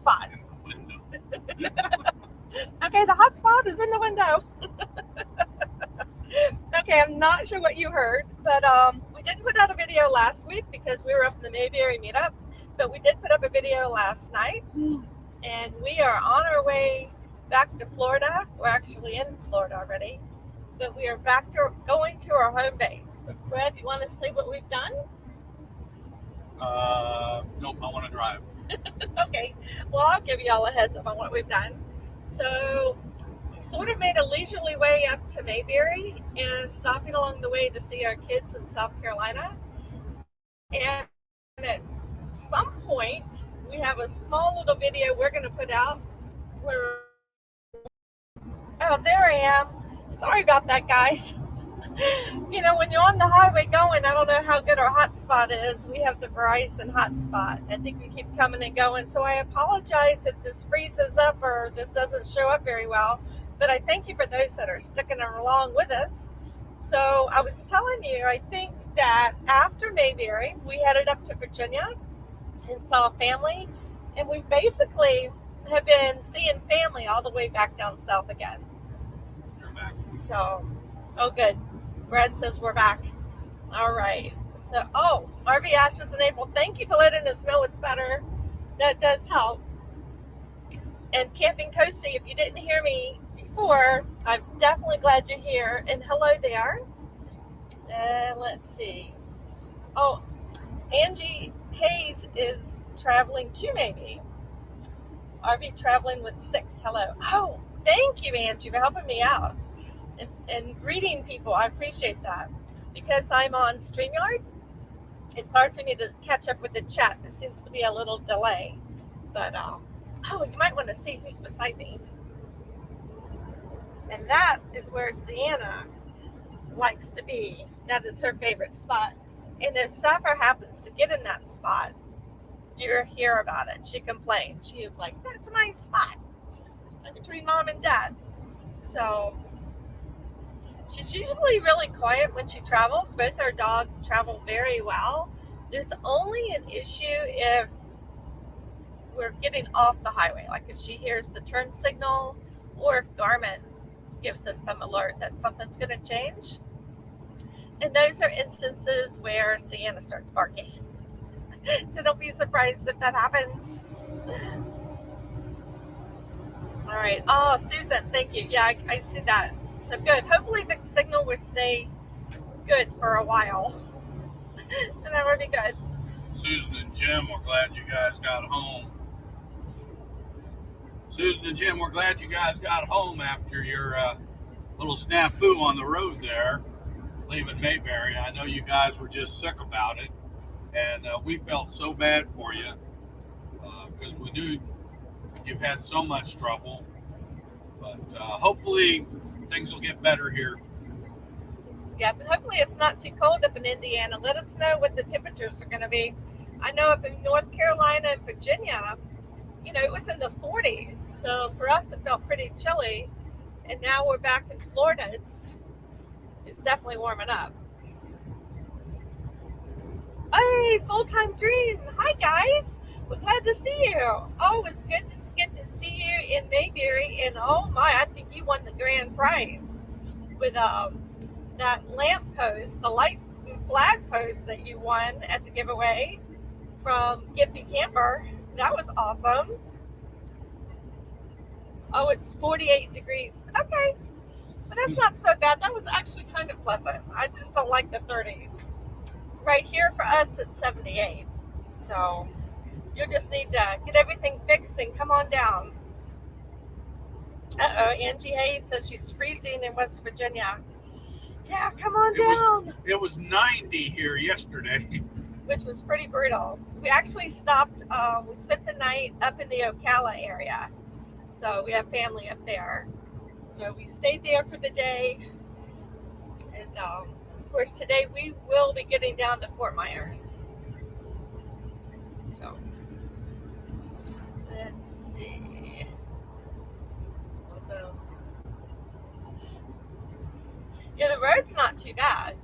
spot. In the window. Okay, the hot spot is in the window. Okay, I'm not sure what you heard, but we didn't put out a video last week because we were up in the Mayberry meetup, but we did put up a video last night, and we are on our way back to Florida. We're actually in Florida already, but we are back to going to our home base. But Brad, you want to say what we've done? Nope, I want to drive. Okay, well, I'll give you all a heads up on what we've done. So, sort of made a leisurely way up to Mayberry and stopping along the way to see our kids in South Carolina. And at some point, we have a small little video we're going to put out where, oh, there I am. Sorry about that, guys. You know, when you're on the highway going, I don't know how good our hotspot is. We have the Verizon hotspot. I think we keep coming and going. So I apologize if this freezes up or this doesn't show up very well. But I thank you for those that are sticking along with us. So I was telling you, I think that after Mayberry, we headed up to Virginia and saw family. And we basically have been seeing family all the way back down south again. You're back. So, oh, good. Brad says we're back. All right. So, oh, RV Ashes enabled. Thank you for letting us know it's better. That does help. And Camping Coasty, if you didn't hear me before, I'm definitely glad you're here. And hello there. And let's see. Oh, Angie Hayes is traveling too, maybe. RV traveling with 6. Hello. Oh, thank you, Angie, for helping me out. And greeting people. I appreciate that. Because I'm on StreamYard, it's hard for me to catch up with the chat. There seems to be a little delay. But, oh, you might want to see who's beside me. And that is where Sienna likes to be. That is her favorite spot. And if Sapphire happens to get in that spot, you'll hear about it. She complains. She is like, that's my spot. Between mom and dad. So she's usually really quiet when she travels. Both our dogs travel very well. There's only an issue if we're getting off the highway, like if she hears the turn signal or if Garmin gives us some alert that something's going to change. And those are instances where Sienna starts barking. So don't be surprised if that happens. All right. Oh, Susan, thank you. Yeah, I see that. So good. Hopefully the signal will stay good for a while. And that would be good. Susan and Jim, we're glad you guys got home. Susan and Jim, we're glad you guys got home after your little snafu on the road there, leaving Mayberry. I know you guys were just sick about it, and we felt so bad for you because we knew you've had so much trouble. But hopefully things will get better here. Yeah, but hopefully it's not too cold up in Indiana. Let us know what the temperatures are going to be. I know up in North Carolina and Virginia, you know, it was in the 40s. So for us, it felt pretty chilly. And now we're back in Florida. It's definitely warming up. Hey, Full-Time Dream. Hi, guys. We're glad to see you. Oh, it's good to get to see you in Mayberry. And oh my, I think you won the grand prize with that lamp post, the light flag post that you won at the giveaway from Gimpy Camper. That was awesome. Oh, it's 48 degrees. Okay. But that's not so bad. That was actually kind of pleasant. I just don't like the 30s. Right here for us, it's 78. So you'll just need to get everything fixed and come on down. Uh-oh, Angie Hayes says she's freezing in West Virginia. Yeah, come on down. It was 90 here yesterday. Which was pretty brutal. We actually stopped, we spent the night up in the Ocala area. So we have family up there. So we stayed there for the day. And of course today we will be getting down to Fort Myers. So let's see. So yeah, the road's not too bad.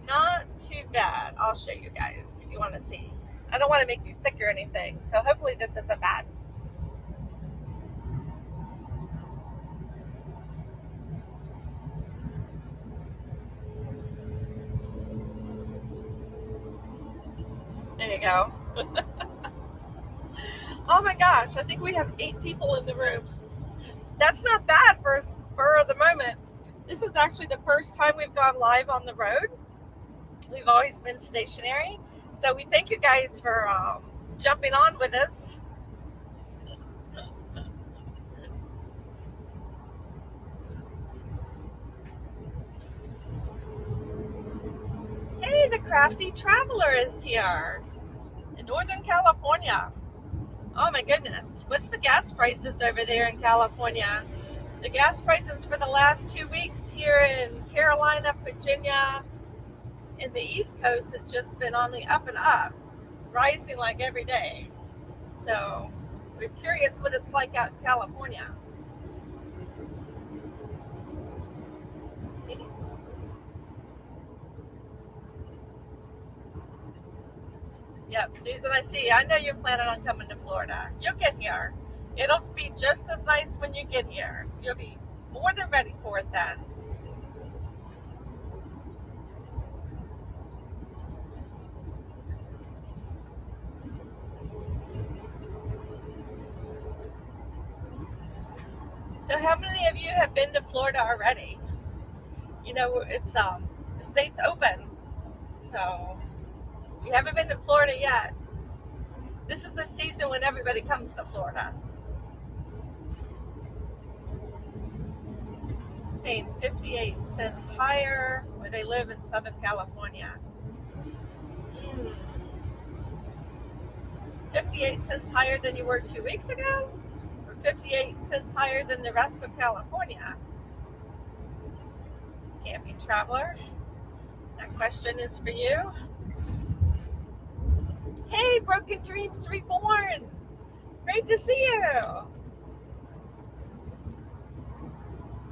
Not too bad. I'll show you guys if you want to see. I don't want to make you sick or anything. So hopefully this isn't bad. There you go. Oh my gosh, I think we have 8 people in the room. That's not bad for the moment. This is actually the first time we've gone live on the road. We've always been stationary. So we thank you guys for jumping on with us. Hey, the Crafty Traveler is here in Northern California. Oh my goodness. What's the gas prices over there in California? The gas prices for the last 2 weeks here in Carolina, Virginia, and the East Coast has just been on the up and up, rising like every day. So we're curious what it's like out in California. Yep, Susan, I see. I know you're planning on coming to Florida. You'll get here. It'll be just as nice when you get here. You'll be more than ready for it then. So how many of you have been to Florida already? You know, it's the state's open. So you haven't been to Florida yet. This is the season when everybody comes to Florida. Paying 58 cents higher where they live in Southern California. 58 cents higher than you were 2 weeks ago? Or 58 cents higher than the rest of California? Camping traveler, that question is for you. Hey, Broken Dreams Reborn. Great to see you.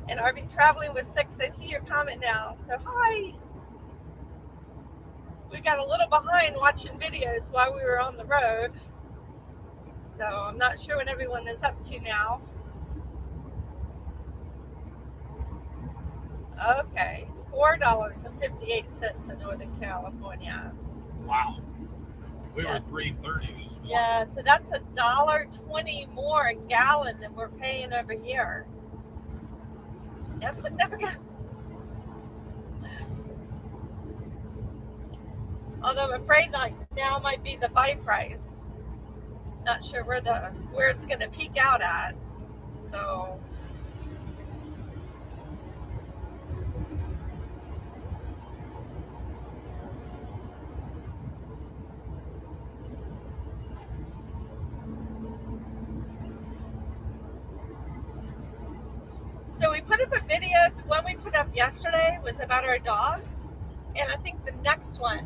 And RV Traveling with 6, I see your comment now. So hi. We got a little behind watching videos while we were on the road. So I'm not sure what everyone is up to now. Okay, $4.58 in Northern California. Wow. We were $3.30 this morning. Yeah, so that's $1.20 more a gallon than we're paying over here. That's significant. Although I'm afraid now might be the buy price. Not sure where it's going to peak out at. So we put up a video. The one we put up yesterday was about our dogs, and I think the next one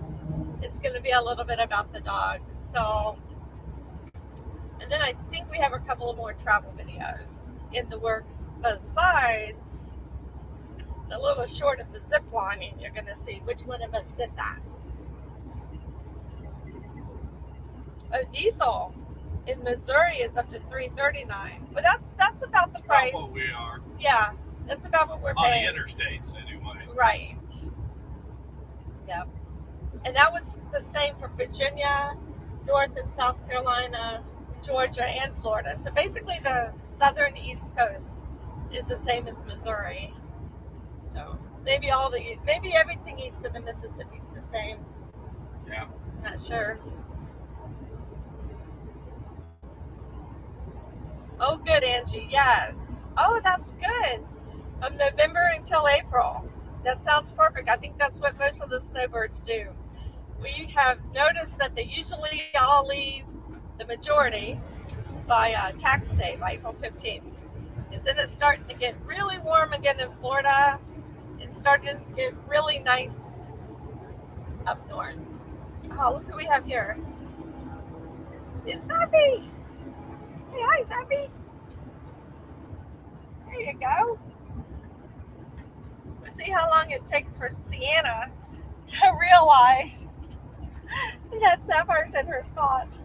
is going to be a little bit about the dogs. So, and then I think we have a couple of more travel videos in the works besides the little short of the zip lining. You're going to see which one of us did that. Oh, diesel in Missouri is up to $3.39. But that's about the price. That's what we are. Yeah, that's about what we're paying. On the interstates, anyway. Right. Yep. And that was the same for Virginia, North and South Carolina, Georgia, and Florida. So basically the southern East Coast is the same as Missouri. So maybe everything east of the Mississippi is the same. Yeah. Not sure. Oh, good, Angie. Yes. Oh, that's good. From November until April. That sounds perfect. I think that's what most of the snowbirds do. We have noticed that they usually all leave, the majority, by tax day, by April 15th. Because then it's starting to get really warm again in Florida. It's starting to get really nice up north. Oh, look who we have here. It's Zappy. Say hi, Zappy. There you go. We'll see how long it takes for Sienna to realize That Sapphire's in her spot.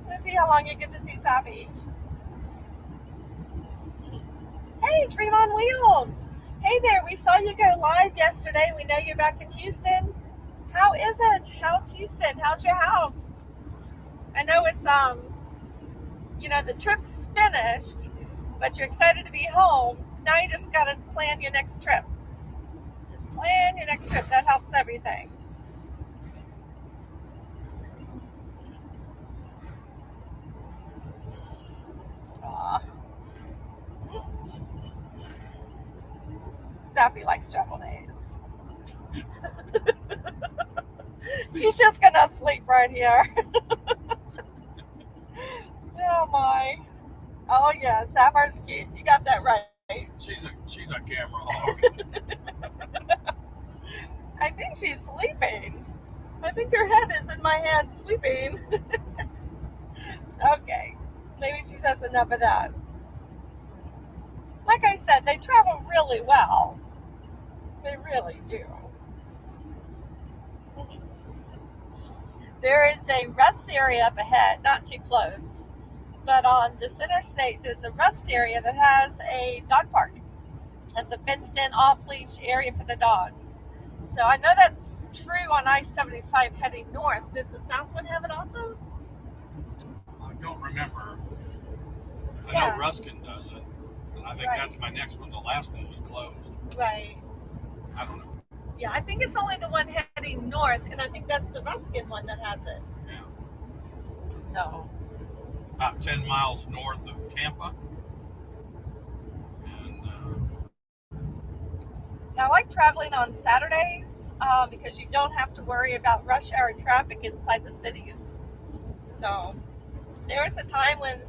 Let's see how long you get to see Sappy. Hey, Dream on Wheels. Hey there, we saw you go live yesterday. We know you're back in Houston. How is it? How's Houston? How's your house? I know it's the trip's finished, but you're excited to be home. Now you just gotta plan your next trip. Just plan your next trip. That helps everything. Aw. Sappy likes travel days. She's just gonna sleep right here. Oh my. Oh yeah, Sapphire's cute. You got that right. She's a camera hog. I think she's sleeping. I think her head is in my hand sleeping. Okay. Maybe she has enough of that. Like I said, they travel really well. They really do. There is a rest area up ahead, not too close, but on this interstate, there's a rest area that has a dog park. It has a fenced-in, off-leash area for the dogs. So I know that's true on I-75 heading north. Does the south one have it also? I don't remember. I Yeah. know Ruskin does it. And I think Right. that's my next one. The last one was closed. Right. I don't know. Yeah, I think it's only the one heading north, and I think that's the Ruskin one that has it. Yeah. So, About 10 miles north of Tampa. And I like traveling on Saturdays because you don't have to worry about rush hour traffic inside the cities. So, there was a time when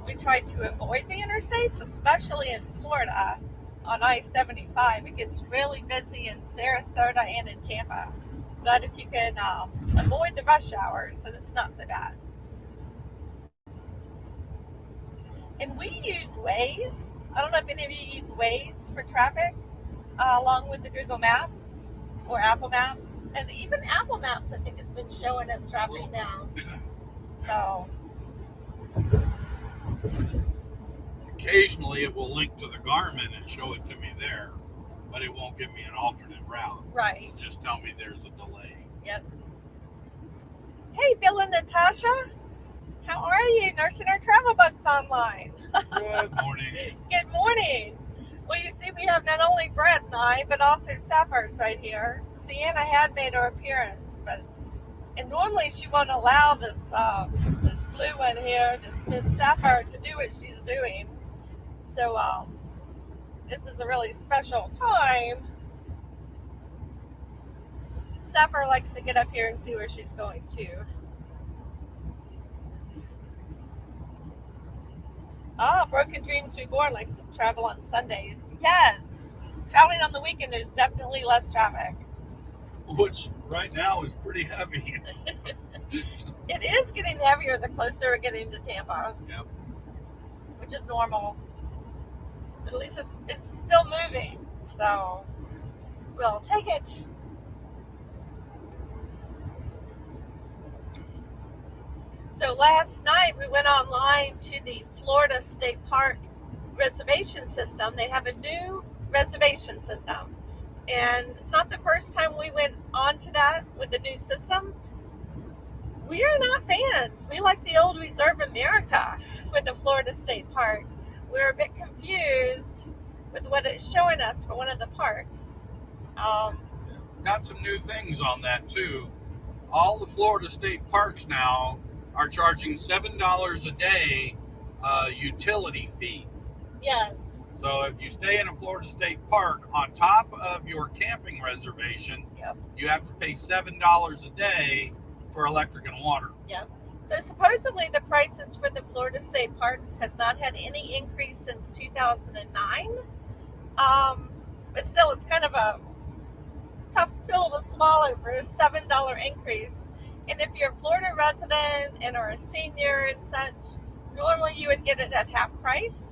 we tried to avoid the interstates, especially in Florida on I-75. It gets really busy in Sarasota and in Tampa. But if you can avoid the rush hours, then it's not so bad. And we use Waze. I don't know if any of you use Waze for traffic, along with the Google Maps or Apple Maps. And even Apple Maps, I think, has been showing us traffic now. So, occasionally it will link to the Garmin and show it to me there, but it won't give me an alternate route. right. It'll just tell me there's a delay. Yep. Hey, Bill and Natasha. How are you? Nursing our travel bugs online. Good morning. Good morning. Well, you see, we have not only Brett and I, but also Sapphire's right here. Sienna had made her appearance, and normally she won't allow this blue one here, this Miss Sapphire, to do what she's doing. So this is a really special time. Sapphire likes to get up here and see where she's going to. Broken Dreams Reborn likes to travel on Sundays. Yes. Traveling on the weekend, there's definitely less traffic. Which right now is pretty heavy. It is getting heavier the closer we're getting to Tampa. Yep. Which is normal. But at least it's still moving. So we'll take it. So last night we went online to the Florida State Park reservation system. They have a new reservation system. And it's not the first time we went onto that with the new system. We are not fans. We like the old Reserve America for the Florida State Parks. We're a bit confused with what it's showing us for one of the parks. Got some new things on that too. All the Florida State Parks now are charging $7 a day utility fee. Yes. So if you stay in a Florida State Park, on top of your camping reservation, Yep. you have to pay $7 a day for electric and water. Yep. So supposedly the prices for the Florida State Parks has not had any increase since 2009. But still, it's kind of a tough pill to swallow for a $7 increase. And if you're a Florida resident and are a senior and such, normally you would get it at half price,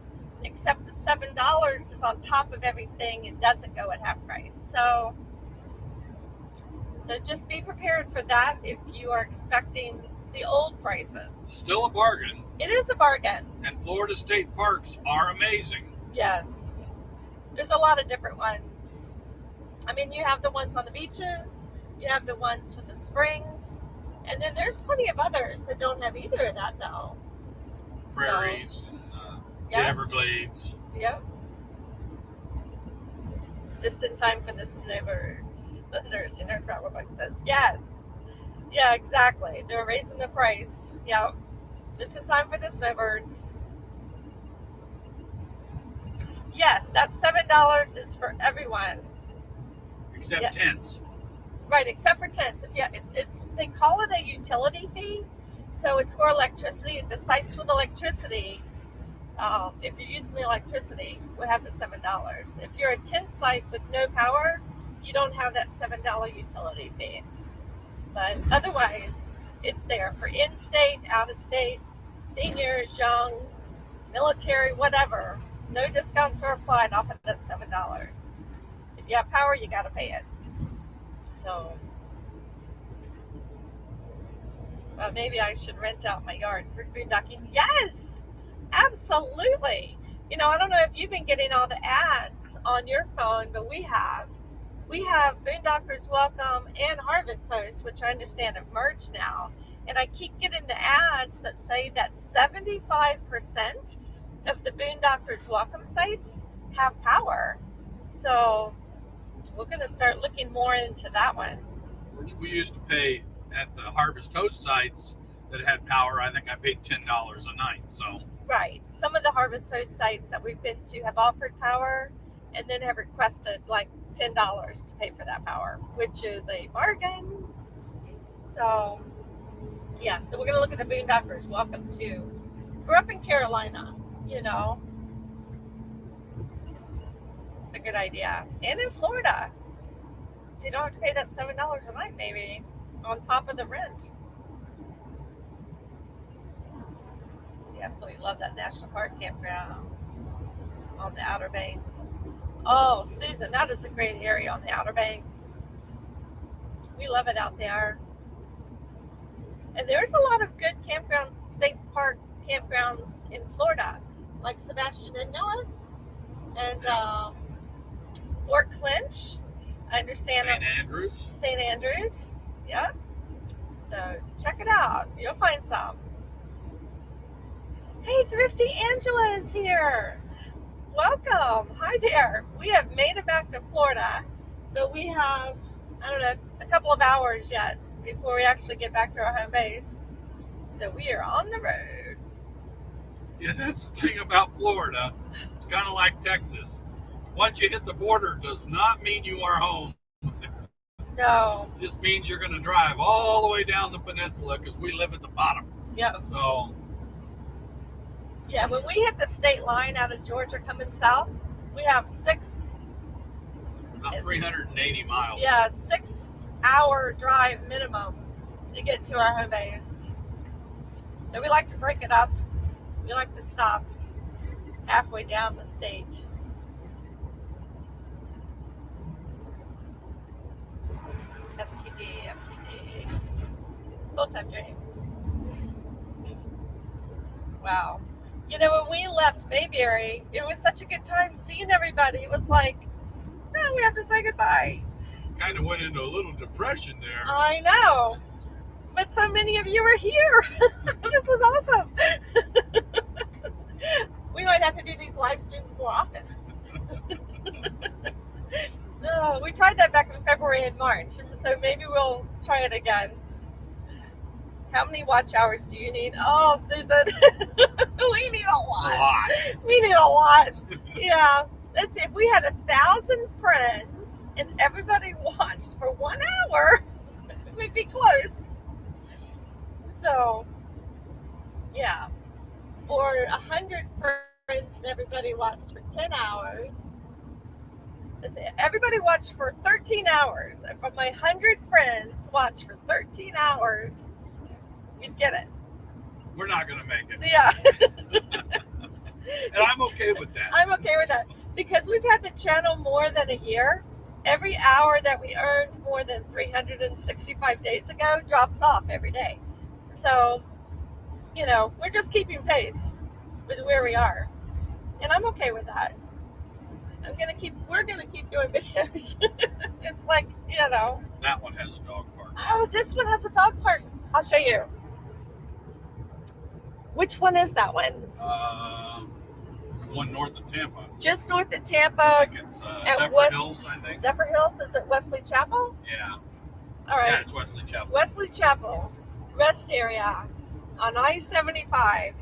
except the $7 is on top of everything and doesn't go at half price. So So just be prepared for that if you are expecting the old prices. Still a bargain. It is a bargain. And Florida state parks are amazing. Yes. There's a lot of different ones. I mean, you have the ones on the beaches, you have the ones with the springs, and then there's plenty of others that don't have either of that though. Prairies, and, the yeah. Everglades. Yep. Just in time for the snowbirds. The nursing home Book says, yes. Yeah, exactly. They're raising the price. Yep. Just in time for the snowbirds. Yes, that's $7 is for everyone. Except tents. Right, except for tents. It's they call it a utility fee, so it's for electricity. The sites with electricity, if you're using the electricity, we have the $7. If you're a tent site with no power, you don't have that $7 utility fee. But otherwise, it's there for in-state, out-of-state, seniors, young, military, whatever. No discounts are applied off of that $7. If you have power, you got to pay it. So maybe I should rent out my yard for boondocking. Yes, absolutely. You know, I don't know if you've been getting all the ads on your phone, but we have. We have Boondockers Welcome and Harvest Host, which I understand have merged now. And I keep getting the ads that say that 75% of the Boondockers Welcome sites have power. So we're going to start looking more into that one. Which we used to pay at the Harvest Host sites that had power. I think I paid $10 a night. So right, some of the Harvest Host sites that we've been to have offered power, and then have requested like $10 to pay for that power, which is a bargain. So yeah, so we're gonna look at the Boondockers Welcome too. We're up in Carolina, you know. It's a good idea. And in Florida. So you don't have to pay that $7 a night maybe on top of the rent. We absolutely love that National Park campground on the Outer Banks. Oh, Susan, that is a great area on the Outer Banks. We love it out there. And there's a lot of good campgrounds, state park campgrounds in Florida, like Sebastian and Noah and Fort Clinch. I understand. St. Andrews. Yeah. So check it out. You'll find some. Hey, Thrifty Angela is here. Welcome. Hi there. We have made it back to Florida, but we have, I don't know, a couple of hours yet before we actually get back to our home base. So we are on the road. Yeah, that's the thing about Florida. It's kind of like Texas. Once you hit the border, does not mean you are home. No. It just means you're going to drive all the way down the peninsula because we live at the bottom. Yep. So yeah, when we hit the state line out of Georgia coming south, we have about 380 miles. Yeah, 6-hour drive minimum to get to our home base. So we like to break it up. We like to stop halfway down the state. FTD. Full-time dream. Wow. You know, when we left Mayberry, it was such a good time seeing everybody. It was like, no, we have to say goodbye. Kind of went into a little depression there. I know. But so many of you are here. This is awesome. We might have to do these live streams more often. No, we tried that back in February and March, so maybe we'll try it again. How many watch hours do you need? Oh, Susan, we need a lot. We need a lot. Yeah. Let's see, if we had 1,000 friends and everybody watched for 1 hour, we'd be close. So, yeah. Or 100 friends and everybody watched for 10 hours. That's it. Everybody watched for 13 hours. If my 100 friends watch for 13 hours, you'd get it. We're not going to make it. Yeah. And I'm okay with that. I'm okay with that. Because we've had the channel more than a year. every hour that we earned more than 365 days ago drops off every day. So, we're just keeping pace with where we are. And I'm okay with that. We're gonna keep doing videos. It's like, That one has a dog park. oh, this one has a dog park. I'll show you. Which one is that one? One north of Tampa. Just north of I Tampa. think it's At Zephyr Hills, I think. Zephyr Hills? Is it Wesley Chapel? Yeah. All right. Yeah, it's Wesley Chapel. Wesley Chapel, rest area on I-75.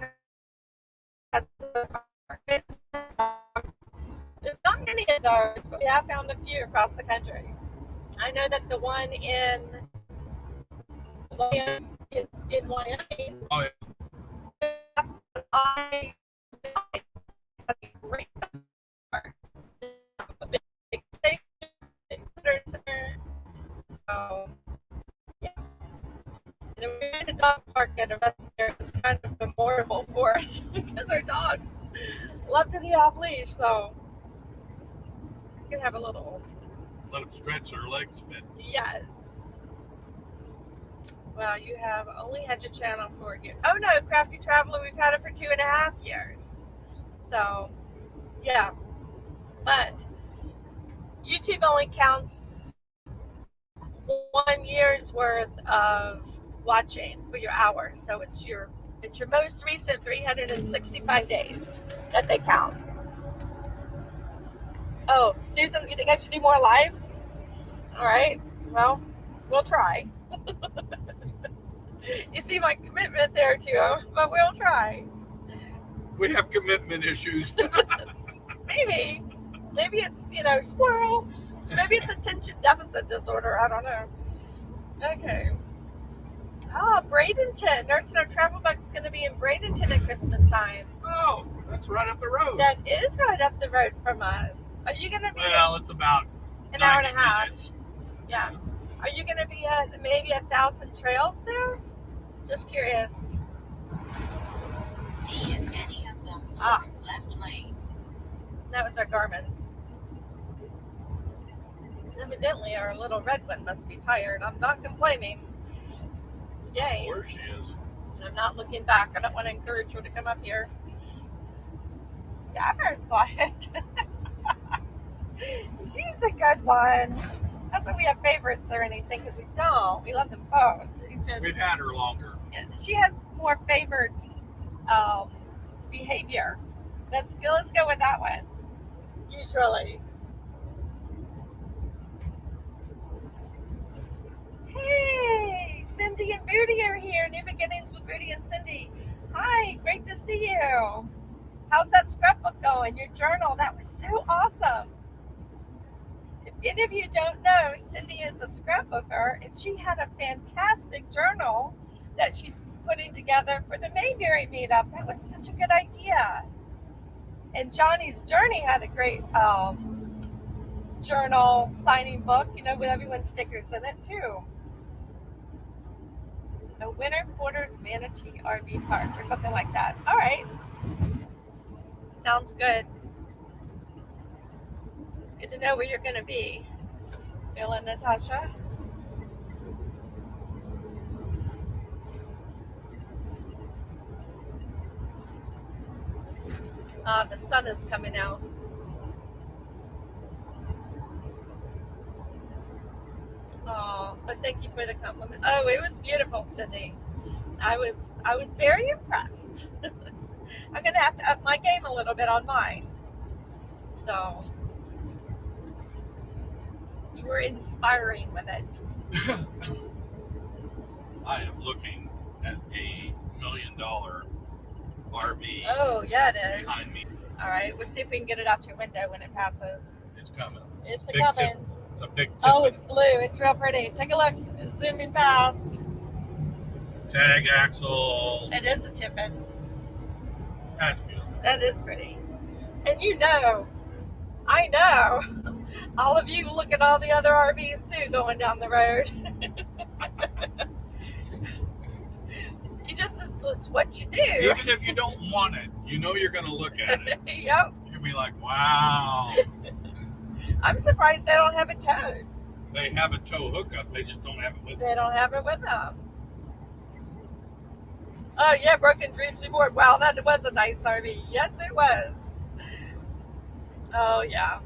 There's not many of those, but we have found a few across the country. I know that the one in Wyoming, Oh, yeah. I great big station, big visitor center. So, yeah. And we made a dog park at a rest area. It's kind of memorable for us because our dogs love to be off leash. So, we can have a little. Let them stretch their legs a bit. Yes. Well, you have only had your channel for a year. Oh no, Crafty Traveler, we've had it for 2.5 years. So, yeah. But YouTube only counts 1 year's worth of watching for your hours. So it's your most recent 365 days that they count. Oh, Susan, you think I should do more lives? All right. Well, we'll try. You see my commitment there too, but we'll try. We have commitment issues. Maybe it's squirrel. Maybe it's attention deficit disorder. I don't know. Okay. Bradenton. Nurse No Travel Bug's going to be in Bradenton at Christmas time. Oh, that's right up the road. That is right up the road from us. Are you going to be? Well, it's about an hour and a half. Minutes. Yeah. Are you going to be at maybe 1,000 trails there? Just curious. Left lanes. That was our Garmin. Evidently, our little red one must be tired. I'm not complaining. Yay. Where she is. I'm not looking back. I don't want to encourage her to come up here. Sapphire's quiet. She's the good one. Not that we have favorites or anything, because we don't. We love them both. We've had her longer. She has more favored behavior. Let's go with that one. Usually. Hey, Cindy and Booty are here. New Beginnings with Booty and Cindy. Hi, great to see you. How's that scrapbook going? Your journal, that was so awesome. If any of you don't know, Cindy is a scrapbooker, and she had a fantastic journal that she's putting together for the Mayberry meetup. That was such a good idea. And Johnny's Journey had a great journal signing book, with everyone's stickers in it too. A Winter Quarters Manatee RV Park or something like that. All right. Sounds good. It's good to know where you're going to be. Bill and Natasha. The sun is coming out. Oh, but thank you for the compliment. Oh, it was beautiful, Cindy. I was very impressed. I'm gonna have to up my game a little bit on mine. So you were inspiring with it. I am looking at $1 million RV. Oh, yeah, it is. Behind me. All right, we'll see if we can get it out your window when it passes. It's coming. It's Big coming. It's a big tip. Oh, it's blue. It's real pretty. Take a look. It's zooming fast. Tag axle. It is a Tiffin. That's beautiful. That is pretty. And I know, all of you look at all the other RVs too going down the road. It's what you do. Even if you don't want it, you're going to look at it. Yep. You're going to be like, wow. I'm surprised they don't have it towed. They have a tow hookup. They just don't have it with them. They don't have it with them. Oh yeah, Broken Dreams Reward. Wow, that was a nice RV. Yes, it was. Oh yeah.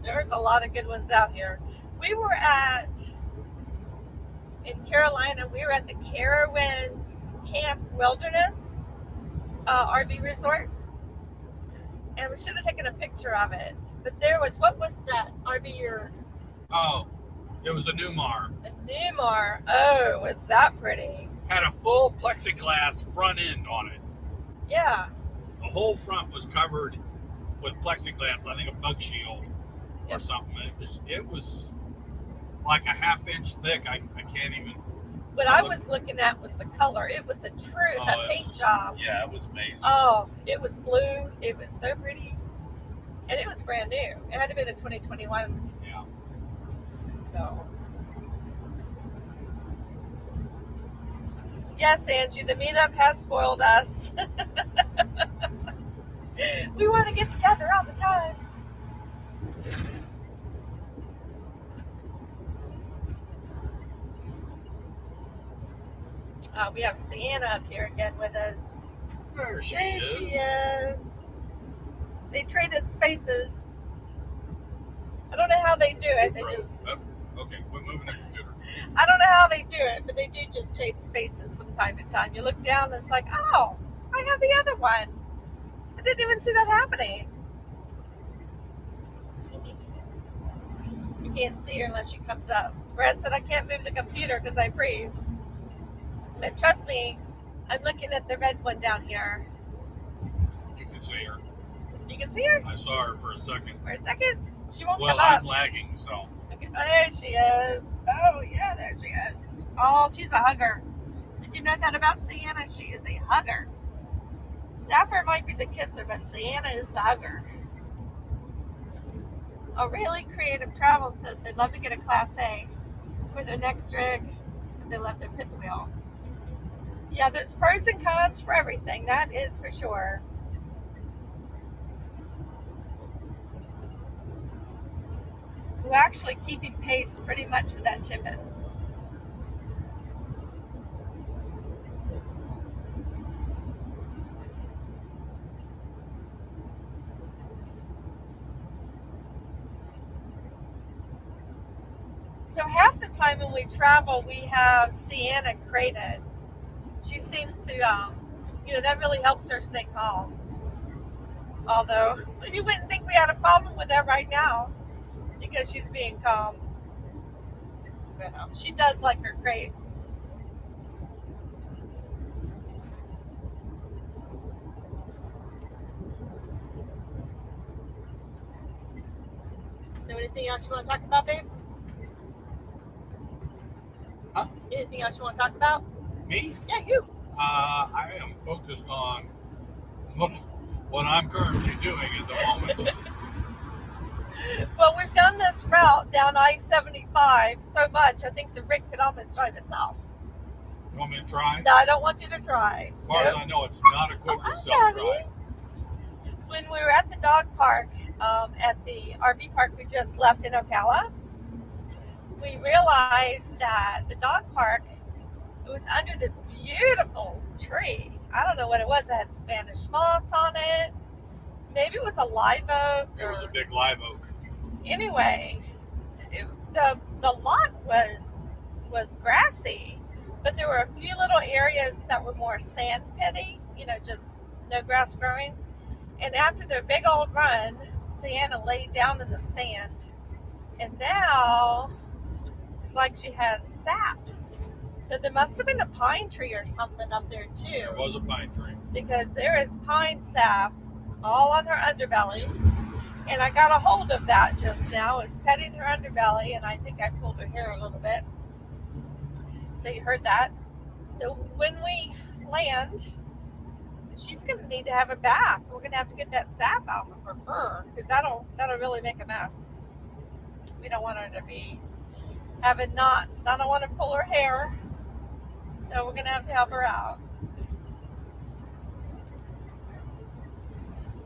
There's a lot of good ones out here. We were in Carolina, we were at the Carowinds Camp Wilderness RV Resort. And we should have taken a picture of it. But there was, what was that RV you're... Oh, it was a Newmar. A Newmar. Oh, was that pretty? Had a full plexiglass front end on it. Yeah. The whole front was covered with plexiglass, I think a bug shield or something. It was like a half-inch thick. I can't even... What I was looking at was the color. It was a true, that paint job. Yeah, it was amazing. Oh, it was blue. It was so pretty. And it was brand new. It had to be a 2021. Yeah. So. Yes, Angie, the meetup has spoiled us. We want to get together all the time. We have Sienna up here again with us. There she There is. she is. They traded spaces. I don't know how they do it. They just... Okay, we're moving the computer. I don't know how they do it, but they do just trade spaces from time to time. You look down and it's like, oh, I have the other one. I didn't even see that happening. You can't see her unless she comes up. Brad said I can't move the computer because I freeze. But trust me, I'm looking at the red one down here. You can see her. You can see her? I saw her for a second. For a second? She won't Well, come up. I'm lagging, so. Okay. Oh, there she is. Oh, yeah, there she is. Oh, she's a hugger. Did you know that about Sienna? She is a hugger. Sapphire might be the kisser, but Sienna is the hugger. A really creative travel says they'd love to get a Class A for their next rig if they left their fifth wheel. Yeah, there's pros and cons for everything. That is for sure. We're actually keeping pace pretty much with that tippet. So half the time when we travel, we have Sienna crated. She seems to, that really helps her stay calm. Although, you wouldn't think we had a problem with that right now because she's being calm. But she does like her crate. So anything else you want to talk about, babe? Huh? Anything else you want to talk about? Me? Yeah, you. I am focused on what I'm currently doing at the moment. Well, we've done this route down I-75 so much, I think the rig could almost drive itself. You want me to try? No, I don't want you to try. As far as I know, it's not equipped with sorry. self-drive. When we were at the dog park, at the RV park we just left in Ocala, we realized that the dog park, it was under this beautiful tree. I don't know what it was. It had Spanish moss on it. Maybe it was a live oak. It was a big live oak. Anyway, the lot was grassy, but there were a few little areas that were more sand pitty, just no grass growing. And after their big old run, Sienna laid down in the sand. And now it's like she has sap. So there must have been a pine tree or something up there too. There was a pine tree. Because there is pine sap all on her underbelly. And I got a hold of that just now. I was petting her underbelly, and I think I pulled her hair a little bit. So you heard that. So when we land, she's going to need to have a bath. We're going to have to get that sap out of her fur, because that'll really make a mess. We don't want her to be having knots. I don't want to pull her hair. So we're going to have to help her out.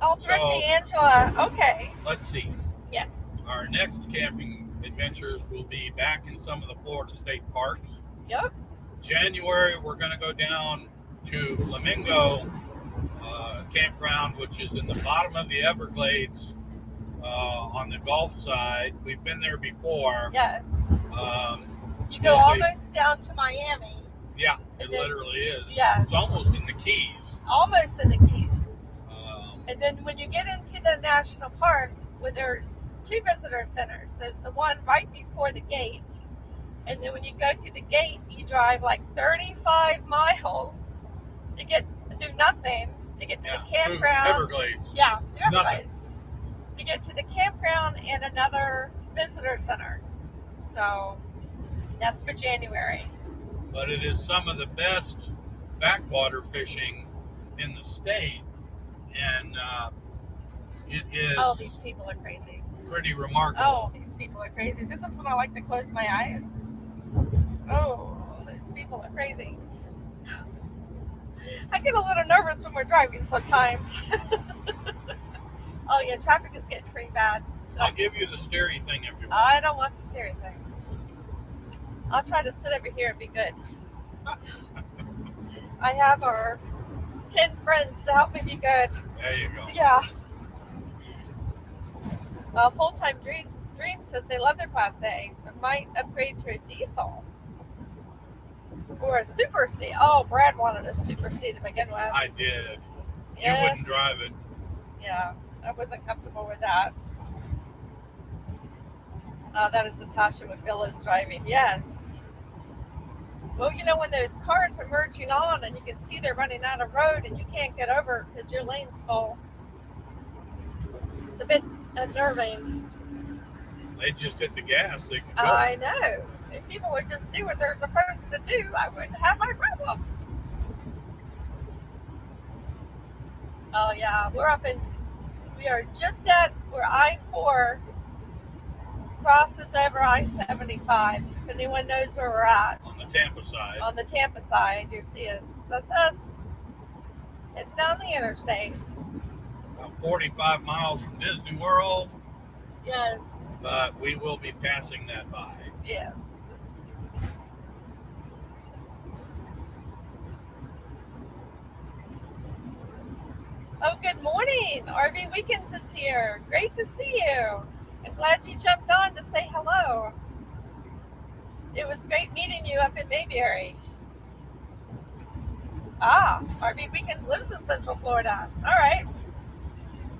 Oh, Thrifty So- Angela. Okay. Let's see. Yes. Our next camping adventures will be back in some of the Florida state parks. Yep. January, we're going to go down to Flamingo Campground, which is in the bottom of the Everglades on the Gulf side. We've been there before. Yes. You go there's almost down to Miami. Yeah, it And then- literally is. Yes. It's almost in the Keys. Almost in the Keys. And then when you get into the national park, where there's two visitor centers, there's the one right before the gate. And then when you go through the gate, you drive like 35 miles to get through nothing to get to the through campground. Everglades. Yeah, through Nothing. Everglades. To get to the campground and another visitor center. So that's for January. But it is some of the best backwater fishing in the state. And it is Oh, these people are crazy. pretty remarkable. Oh, these people are crazy. This is when I like to close my eyes. Oh, these people are crazy. I get a little nervous when we're driving sometimes. Oh yeah, traffic is getting pretty bad. I'll give you the steering thing if you want. I don't want the steering thing. I'll try to sit over here and be good. I have our 10 friends to help me be good. There you go. Yeah. Full-time Dream says they love their Class A, but might upgrade to a diesel or a Super C. Oh, Brad wanted a Super C to begin with. I did. You Yes. wouldn't drive it. Yeah, I wasn't comfortable with that. That is Natasha what Bill is driving. Yes. Well, you know, when those cars are merging on and you can see they're running out of road and you can't get over because your lane's full, it's a bit unnerving. They just hit the gas. They could go. I know. If people would just do what they're supposed to do, I wouldn't have my problem. Oh yeah, we are just at where I-4 crosses over I-75. If anyone knows where we're at. On the Tampa side. On the Tampa side, you see us. That's us. Heading down the interstate. About 45 miles from Disney World, Yes. but we will be passing that by. Yeah. Oh, good morning. RV Weekends is here. Great to see you. I'm glad you jumped on to say hello. It was great meeting you up in Mayberry. RV Weekends lives in Central Florida. All right.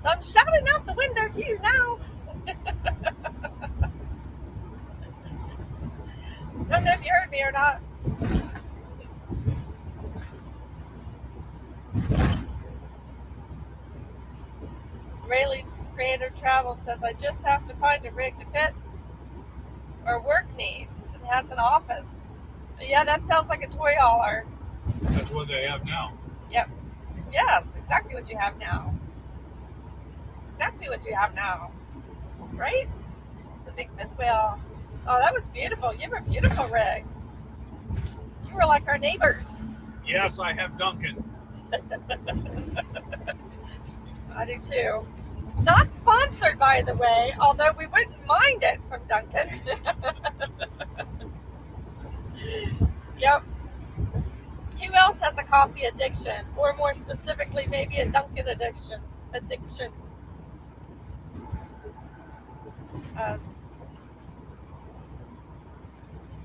So I'm shouting out the window to you now. Don't know if you heard me or not. Rayleigh Creative Travel says, I just have to find a rig to fit our work needs and has an office. But yeah, that sounds like a toy hauler. That's what they have now. Yep. Yeah, it's exactly what you have now. Exactly what you have now. Right? It's a big fifth wheel. Oh, that was beautiful. You have a beautiful rig. You were like our neighbors. Yes, I have Duncan. I do too. Not sponsored, by the way, although we wouldn't mind it from Duncan. Yep. Who else has a coffee addiction? Or more specifically, maybe a Duncan addiction.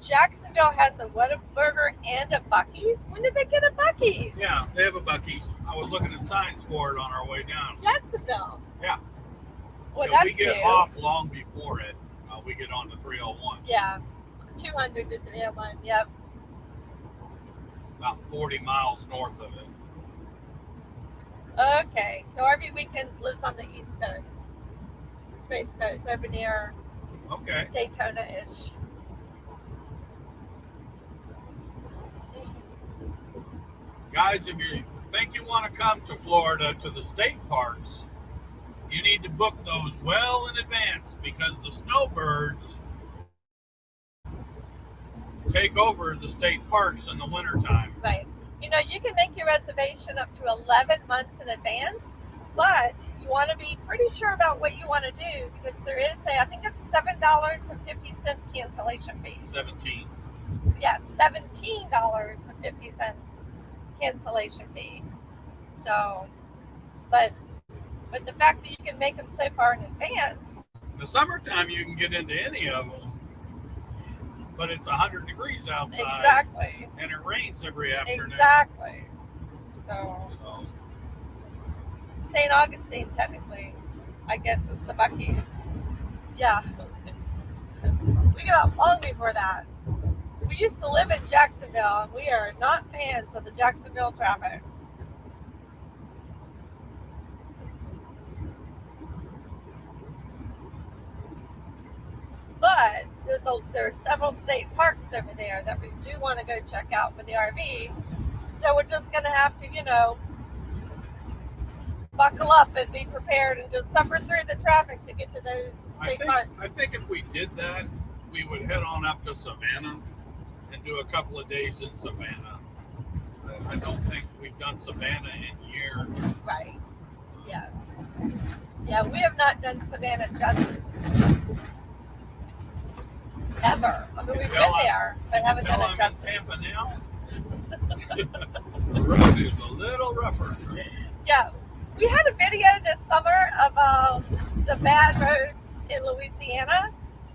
Jacksonville has a Whataburger and a Buc-ee's. When did they get a Buc-ee's? Yeah, they have a Buc-ee's. I was looking at signs for it on our way down. Jacksonville. Yeah. Well, Yeah, that's we get new. off long before it. We get on to 301. Yeah, 200 to 301. Yep. About 40 miles north of it. Okay, so RV Weekends lives on the East Coast, Space Coast, over near Okay. Daytona-ish. Guys, if you think you want to come to Florida to the state parks, you need to book those well in advance because the snowbirds take over the state parks in the wintertime. Right. You know, you can make your reservation up to 11 months in advance, But you want to be pretty sure about what you want to do because there is I think it's $7.50 cancellation fee. 17. Yes, $17.50 cancellation fee. So, but the fact that you can make them so far in advance. In the summertime, you can get into any of them, but it's 100 degrees outside. Exactly. And it rains every afternoon. Exactly. So St. Augustine, technically, I guess, is the Buc-ee's. Yeah. We got long before that. We used to live in Jacksonville, and we are not fans of the Jacksonville traffic. But there's several state parks over there that we do want to go check out with the RV. So we're just going to have to, buckle up and be prepared and just suffer through the traffic to get to those state parks. I think if we did that, we would head on up to Savannah and do a couple of days in Savannah. I don't think we've done Savannah in years. Right. Yeah. Yeah, we have not done Savannah justice. Ever. I mean, we've been there, but haven't done it justice. Tampa now. The road is a little rougher. Yeah. We had a video this summer of the bad roads in Louisiana.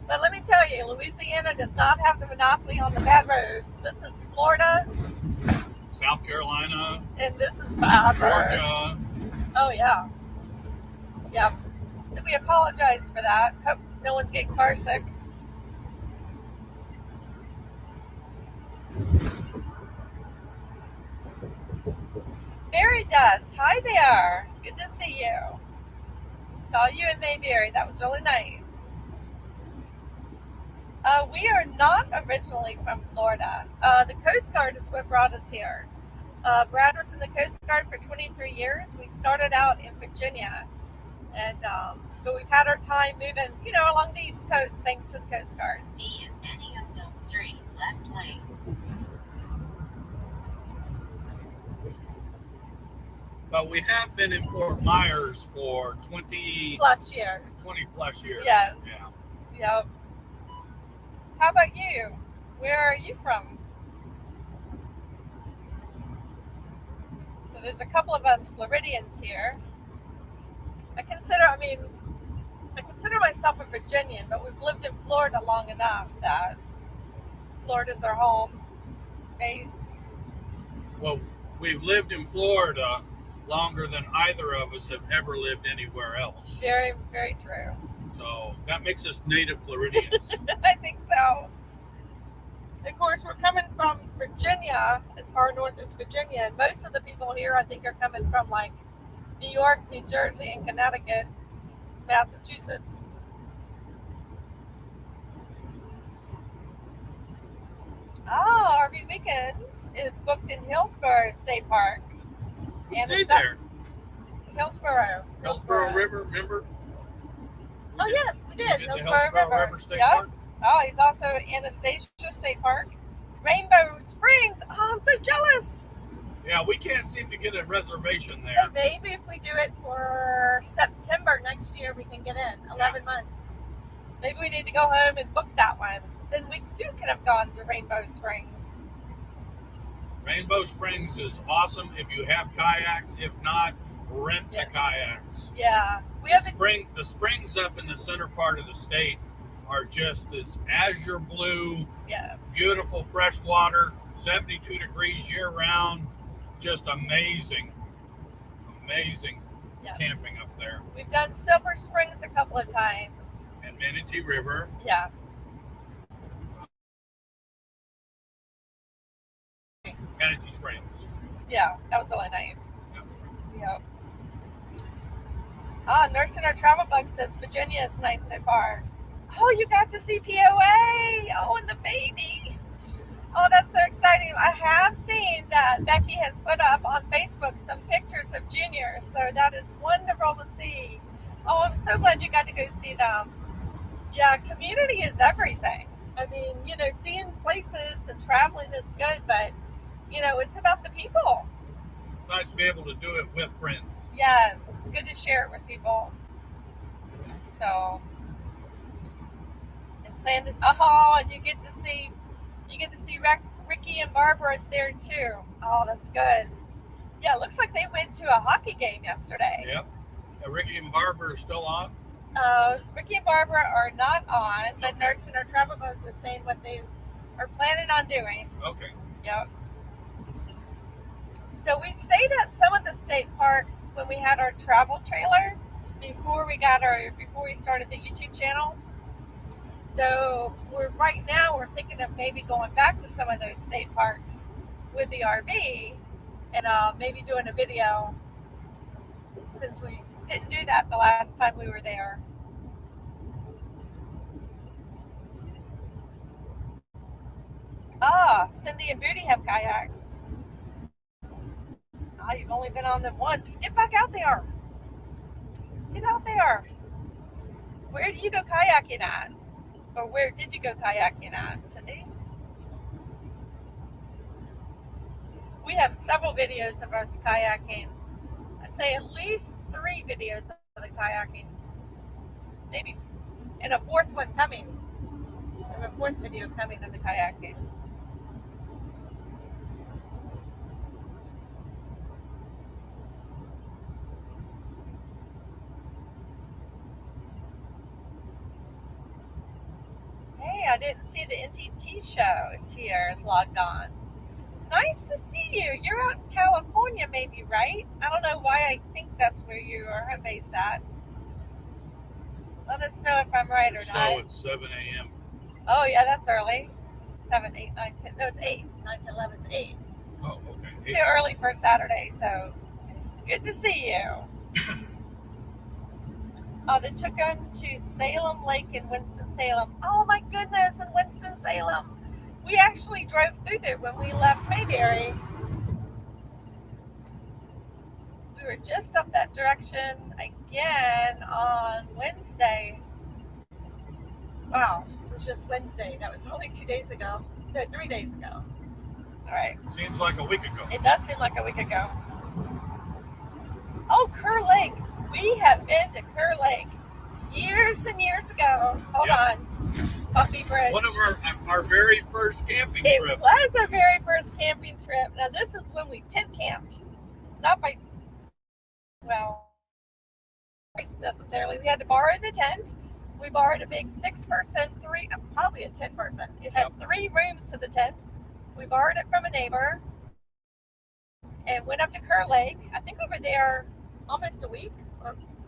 But let me tell you, Louisiana does not have the monopoly on the bad roads. This is Florida. South Carolina. And this is Georgia. Oh, yeah. Yeah. So we apologize for that. Hope no one's getting car sick. Fairy Dust, hi there. Good to see you. Saw you in Mayberry. That was really nice. We are not originally from Florida. The Coast Guard is what brought us here. Brad was in the Coast Guard for 23 years. We started out in Virginia. And but we've had our time moving, along the East Coast thanks to the Coast Guard. Be in any of the 3 left lanes. But we have been in Fort Myers for 20 plus years. 20 plus years. Yes. Yeah. Yep. How about you? Where are you from? So there's a couple of us Floridians here. I consider myself a Virginian, but we've lived in Florida long enough that Florida's our home base. Well, we've lived in Florida longer than either of us have ever lived anywhere else. Very, very true. So that makes us native Floridians. I think so. Of course, we're coming from Virginia, as far north as Virginia, and most of the people here, I think, are coming from like New York, New Jersey, and Connecticut, Massachusetts. RV Weekends is booked in Hillsborough State Park. We stayed there. Hillsborough River, remember? Oh, yes, we did. Hillsborough River State Park. Oh, he's also at Anastasia State Park. Rainbow Springs. Oh, I'm so jealous. Yeah, we can't seem to get a reservation there. But maybe if we do it for September next year, we can get in 11 months. Maybe we need to go home and book that one. Then we too could have gone to Rainbow Springs. Rainbow Springs is awesome if you have kayaks. If not, rent the kayaks. Yeah. The springs up in the center part of the state are just this azure blue, beautiful fresh water, 72 degrees year round. Just amazing camping up there. We've done Silver Springs a couple of times. And Manatee River. Yeah. Manatee Springs. Yeah, that was really nice. Yeah. Yep. Nurse in our travel bug says Virginia is nice so far. Oh, you got to see POA. Oh, and the baby. Oh, that's so exciting. I have seen that Becky has put up on Facebook some pictures of Junior, so that is wonderful to see. Oh, I'm so glad you got to go see them. Yeah, community is everything. I mean, seeing places and traveling is good, but, it's about the people. nice to be able to do it with friends. Yes, it's good to share it with people. So, and plan this. Oh, and you get to see Ricky and Barbara there too. Oh, that's good. Yeah, it looks like they went to a hockey game yesterday. Yep. Ricky and Barbara are still on. Ricky and Barbara are not on, but Nurse in our travel book was saying what they are planning on doing. Okay. Yep. So we stayed at some of the state parks when we had our travel trailer before we started the YouTube channel. So right now we're thinking of maybe going back to some of those state parks with the RV and maybe doing a video since we didn't do that the last time we were there. Cindy and Booty have kayaks. You've only been on them once. Get back out there. Get out there. Where do you go kayaking at? Or where did you go kayaking at, Cindy? We have several videos of us kayaking. I'd say at least 3 videos of the kayaking. Maybe, and a 4th one coming. And a 4th video coming of the kayaking. Hey, I didn't see the NTT show is logged on. Nice to see you. You're out in California maybe, right? I don't know why I think that's where you are based at. Let us know if I'm right or So not. it's 7 a.m. Oh, yeah, that's early. 7, 8, 9, 10. No, it's 8. 9 to 11. It's 8. Oh, okay. It's too early for Saturday, so good to see you. They took them to Salem Lake in Winston-Salem. Oh, my goodness, in Winston-Salem. We actually drove through there when we left Mayberry. We were just up that direction again on Wednesday. Wow, it was just Wednesday. That was only 2 days ago. No, 3 days ago. All right. Seems like a week ago. It does seem like a week ago. Oh, Kerr Lake. We have been to Kerr Lake years and years ago. Hold on. Buffy Bridge. One of our very first camping It trip. was our very first camping trip. Now, this is when we tent camped. Not by, well, necessarily. We had to borrow the tent. We borrowed a big 6-person, probably a 10-person. It had 3 rooms to the tent. We borrowed it from a neighbor and went up to Kerr Lake. I think we were there almost a week.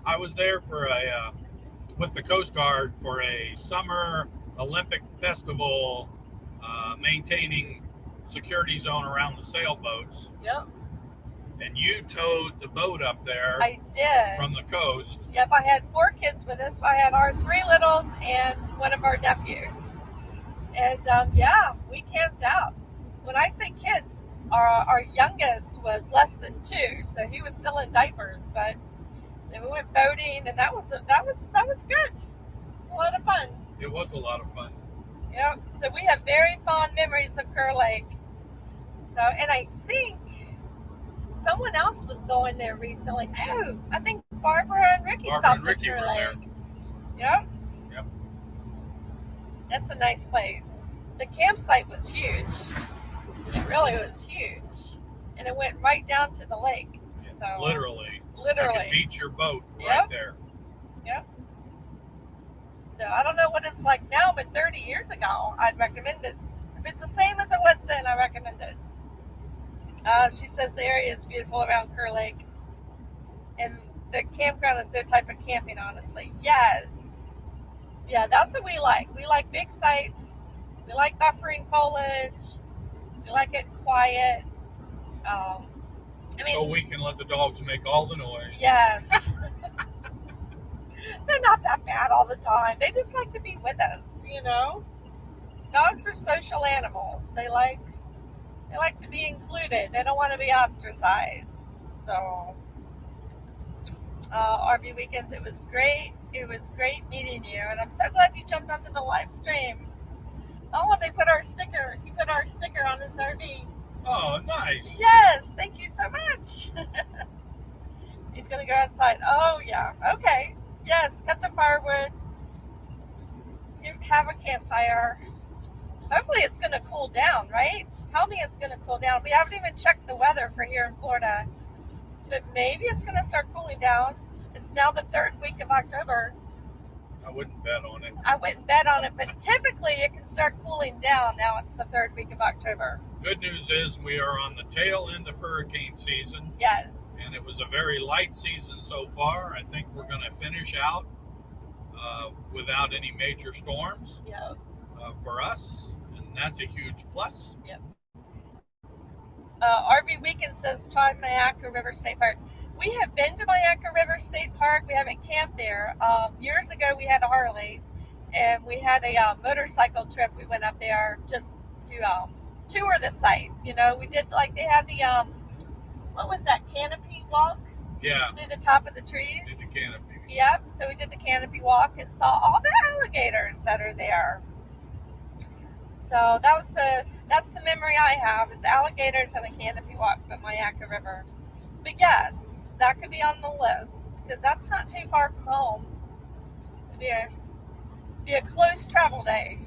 I was there for with the Coast Guard for a summer Olympic festival, maintaining security zone around the sailboats. Yep. And you towed the boat up there. I did. From the coast. Yep, I had 4 kids with us. I had our 3 littles and one of our nephews. And yeah, we camped out. When I say kids, our youngest was less than 2, so he was still in diapers. But then we went boating, and that was good. It's a lot of fun. It was a lot of fun. Yep. So we have very fond memories of Kerr Lake. So, and I think someone else was going there recently. Oh, I think Barbara and Ricky stopped at Kerr Lake. Yep. Yep. That's a nice place. The campsite was huge. It really was huge. And it went right down to the lake. Yeah, So literally. You literally. could beach your boat right there. Yep. So I don't know what it's like now, but 30 years ago, I'd recommend it. If it's the same as it was then, I recommend it. She says the area is beautiful around Kerr Lake. And the campground is their type of camping, honestly. Yes. Yeah, that's what we like. We like big sites. We like buffering foliage. We like it quiet. So we can let the dogs make all the noise. Yes. They're not that bad all the time. They just like to be with us, you know. Dogs are social animals. They like to be included. They don't want to be ostracized. So, RV Weekends, it was great. It was great meeting you, and I'm so glad you jumped onto the live stream. Oh, and they put our sticker. He put our sticker on his RV. Oh, nice. Yes, thank you so much. He's gonna go outside. Oh yeah, okay. Yes, cut the firewood. You have a campfire. Hopefully it's gonna cool down, right? Tell me it's gonna cool down. We haven't even checked the weather for here in Florida, but maybe it's gonna start cooling down. It's now the third week of October. I wouldn't bet on it. I wouldn't bet on it, but typically it can start cooling down. Now it's the third week of October. Good news is we are on the tail end of hurricane season, Yes. and it was a very light season so far. I think we're going to finish out without any major storms Yep. for us, and that's a huge plus. Yep. RV Weekend says try Mayaca River State Park. We have been to Mayaca River State Park. We haven't camped there. Years ago, we had a Harley, and we had a motorcycle trip. We went up there just to tour the site. You know, we did like they have the what was that, canopy walk Yeah, through the top of the trees. in the canopy. Yep. So we did the canopy walk and saw all the alligators that are there. So that's the memory I have is the alligators and the canopy walk from Mayaca River. But yes, that could be on the list because that's not too far from home. It'd be a close travel day.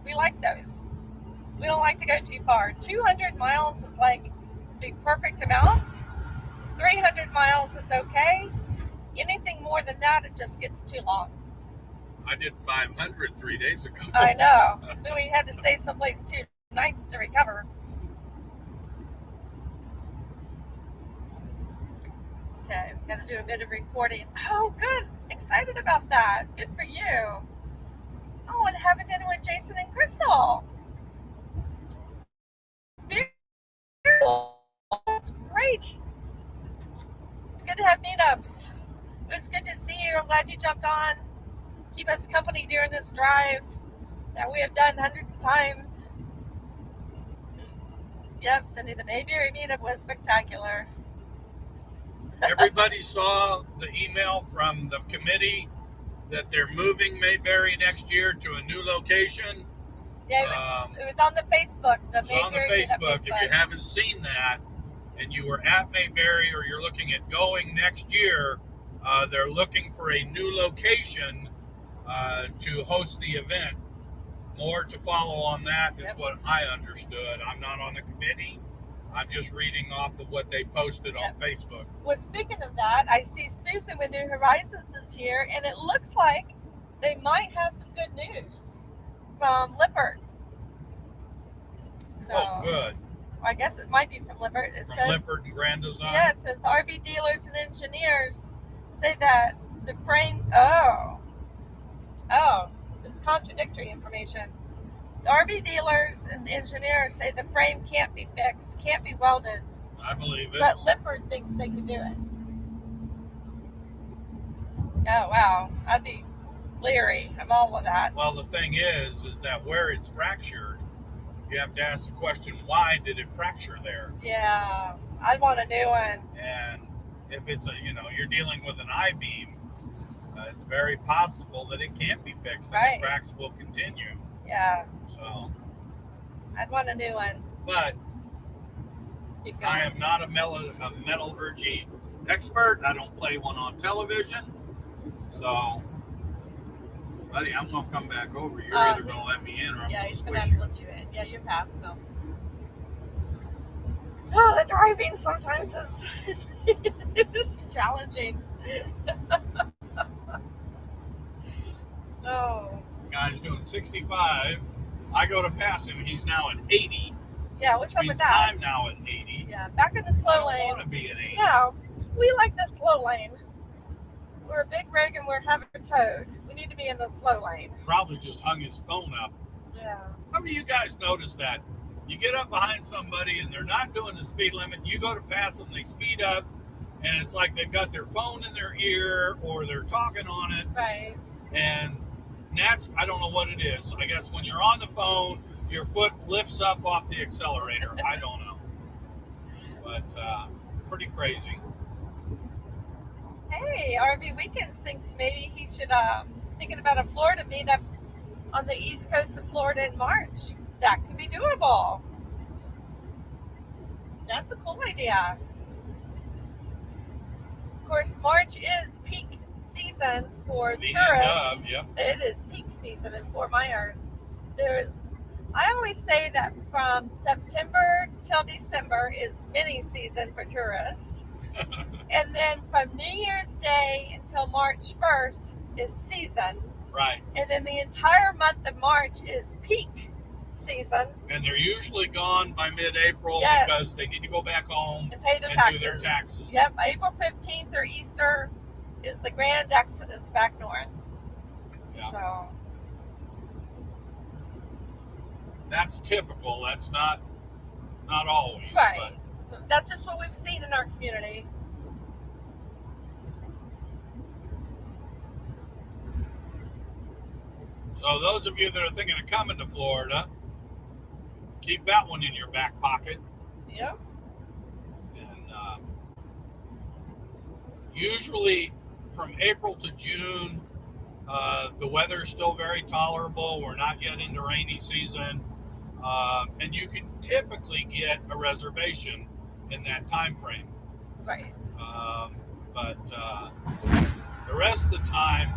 We like those. We don't like to go too far. 200 miles is like the perfect amount. 300 miles is okay. Anything more than that, it just gets too long. I did 500 3 days ago. I know. Then we had to stay someplace 2 nights to recover. Okay, we've got to do a bit of recording. Oh, good. Excited about that. Good for you. Oh, and having dinner with Jason and Crystal. Very cool. That's great. It's good to have meetups. It was good to see you. I'm glad you jumped on. Keep us company during this drive that we have done hundreds of times. Yep, Cindy, the Mayberry meetup was spectacular. Everybody saw the email from the committee that they're moving Mayberry next year to a new location. Yeah, it was on the Facebook. The It's on the Mayberry meetup Facebook. If you haven't seen that and you were at Mayberry or you're looking at going next year, they're looking for a new location to host the event. More to follow on that is what I understood. I'm not on the committee. I'm just reading off of what they posted on Facebook. Well, speaking of that, I see Susan with New Horizons is here, and it looks like they might have some good news from Lippert. So, Oh, good. I guess it might be from Lippert. It From says, Lippert and Grand Design? yeah, it says the RV dealers and engineers say that the frame, oh, it's contradictory information. The RV dealers and engineers say the frame can't be fixed, can't be welded, I believe it. but Lippert thinks they can do it. Oh, wow. I'd be leery of all of that. Well, the thing is that where it's fractured, you have to ask the question, why did it fracture there? Yeah, I'd want a new one. And if it's you're dealing with an I-beam, it's very possible that it can't be fixed and Right. the cracks will continue. Yeah, So, I'd want a new one. but Keep I going. am not a metallurgy expert. I don't play one on television. So, buddy, I'm going to come back over. You're either going to let me in or I'm Yeah, going to he's going to squish have to you. let you in. Yeah, you're past him. Oh, the driving sometimes is challenging. Oh. Guy's doing 65. I go to pass him. He's now at 80. Yeah, what's Which up means with that? I'm now at 80. Yeah, back in the I slow don't lane. want to be at 80. No, we like the slow lane. We're a big rig and we're having a towed. We need to be in the slow lane. Probably just hung his phone up. Yeah. How many of you guys notice that? You get up behind somebody and they're not doing the speed limit. You go to pass them, they speed up, and it's like they've got their phone in their ear or they're talking on it. Right. And I don't know what it is. I guess when you're on the phone, your foot lifts up off the accelerator. I don't know. But pretty crazy. Hey, RV Weekends thinks maybe he should thinking about a Florida meetup on the east coast of Florida in March. That could be doable. That's a cool idea. Of course, March is peak season for The end tourists. of, yep. It is peak season in Fort Myers. I always say that from September till December is mini season for tourists. And then from New Year's Day until March 1st is season. Right. And then the entire month of March is peak season. And they're usually gone by mid-April Yes. because they need to go back home And pay their and taxes. do their taxes. Yep, April 15th or Easter is the grand exodus back north. Yeah. So That's typical. That's not always. right. That's just what we've seen in our community. So those of you that are thinking of coming to Florida, keep that one in your back pocket. Yep. And usually from April to June, the weather's still very tolerable. We're not yet into rainy season. And you can typically get a reservation in that time frame. Right. But the rest of the time,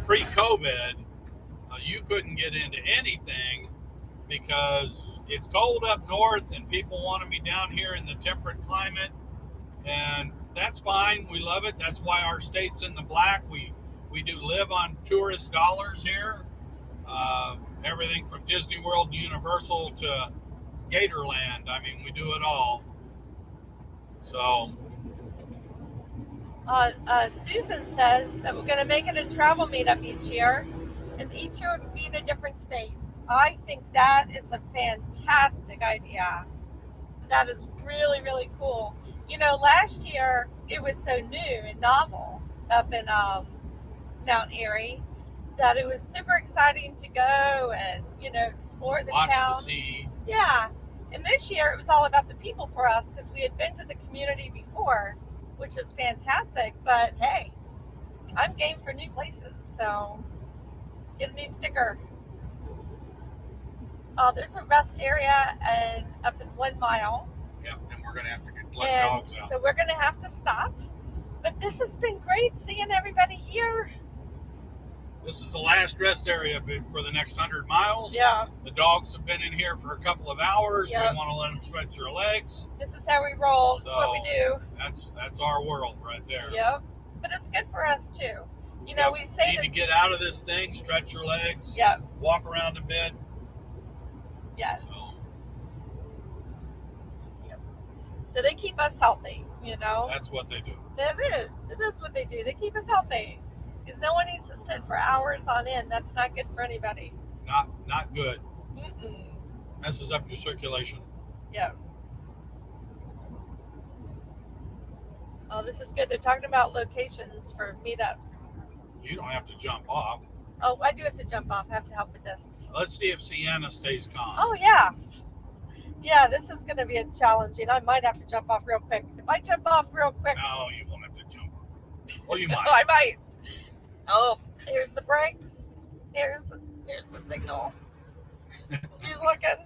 pre-COVID, you couldn't get into anything because it's cold up north and people want to be down here in the temperate climate. And that's fine. We love it. That's why our state's in the black. We do live on tourist dollars here. Everything from Disney World and Universal to Gatorland. I mean, we do it all. So Susan says that we're going to make it a travel meetup each year, and each year would be in a different state. I think that is a fantastic idea. That is really, really cool. You know, last year it was so new and novel up in Mount Airy that it was super exciting to go and, you know, explore the watch town. the sea. Yeah. And this year it was all about the people for us because we had been to the community before, which was fantastic. But hey, I'm game for new places, so get a new sticker. There's a rest area and up in 1 mile. Yeah, and we're going to have to let And dogs out. so we're going to have to stop. But this has been great seeing everybody here. This is the last rest area for the next 100 miles. Yeah. The dogs have been in here for a couple of hours. Yep. We want to let them stretch their legs. This is how we roll. That's what we do. That's our world right there. Yep. But it's good for us too. You know, we say you that. need to get out of this thing, stretch your legs. Yep. Walk around a bit. Yes. So, Yep. So they keep us healthy, you know. that's what they do. It is what they do. They keep us healthy. Because no one needs to sit for hours on end. That's not good for anybody. Not good. Mm-mm. Messes up your circulation. Yeah. Oh, this is good. They're talking about locations for meetups. You don't have to jump off. Oh, I do have to jump off. I have to help with this. Let's see if Sienna stays calm. Oh, yeah. Yeah, this is going to be a challenging. I might have to jump off real quick. If I jump off real quick. No, you won't have to jump off. Well, you might. No, I might. Oh, here's the brakes. Here's the signal. She's looking.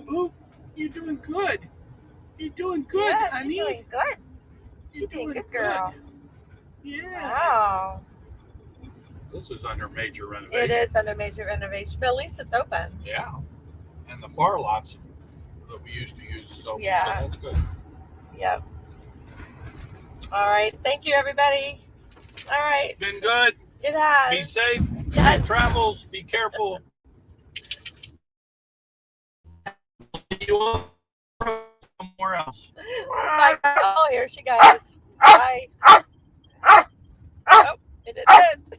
Boo, you're doing good. You're doing good, Yeah, honey. she's doing good. She's You're being a doing good girl. Yeah. Wow. This is under major renovation. It is under major renovation, but at least it's open. Yeah. And the far lots that we used to use is open, Yeah. so that's good. Yep. All right. Thank you, everybody. All right. Been good. It has. Be safe. Yes. Safe travels. Be careful. You want somewhere else. Bye. Oh, here she goes. Bye. Oh, it did.